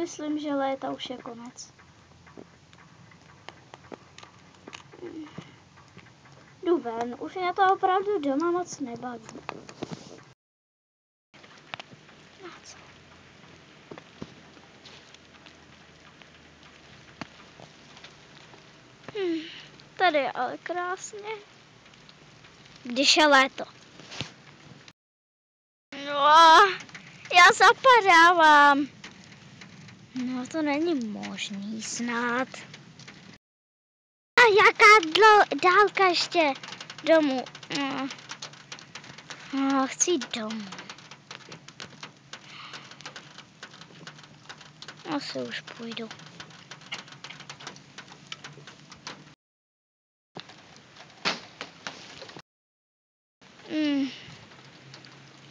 myslím, že léta už je konec. Jdu ven, už mě to opravdu doma moc nebaví. Tady je ale krásně. Když je léto. No, já zapadávám. No to není možný snad. A jaká dálka ještě domů? No, chci jít domů. Asi už půjdu.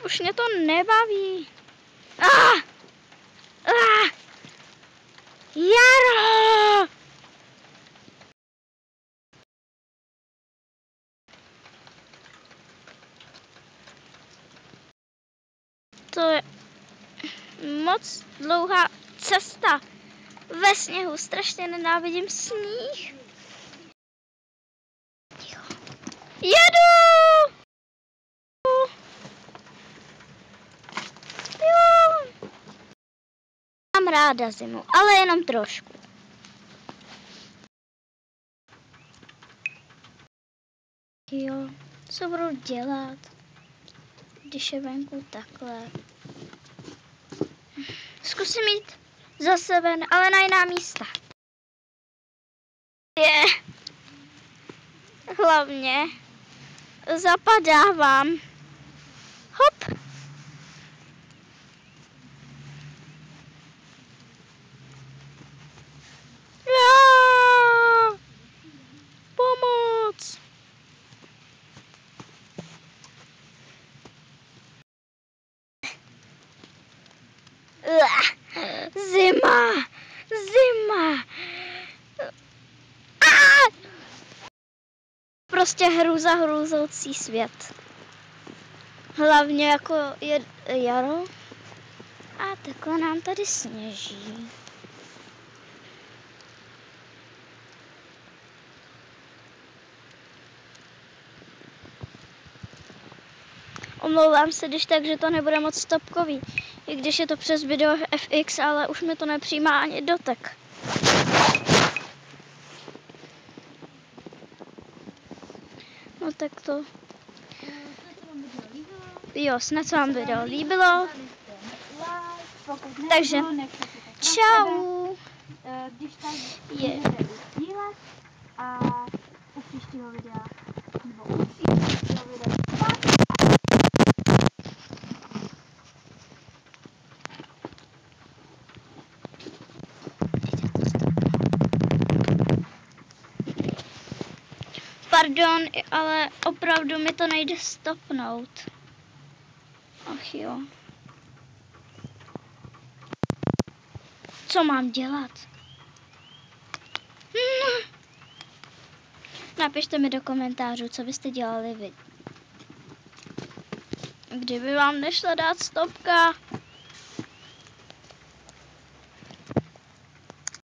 Už mě to nebaví. Jaro! To je moc dlouhá cesta ve sněhu. Strašně nenávidím sníh. Jedu! Mám ráda zimu, ale jenom trošku. Jo, co budu dělat, když je venku takhle? Zkusím jít zase ven, ale na jiná místa. Hlavně zapadávám. Hop. Pomoc. Zima. Prostě hrůzoucí svět. Hlavně jako je jaro a takhle nám tady sněží. Omlouvám se, když tak, že to nebude moc stopkový. I když je to přes video FX, ale už mi to nepřijímá ani dotek. No tak to... Jo, snad se vám video líbilo. Takže čau. Když tak sdílet a u příštího videa nebo u příštího videa. Pardon, ale opravdu mi to nejde stopnout. Ach jo. Co mám dělat? Napište mi do komentářů, co byste dělali vy. Kdyby vám nešla dát stopka.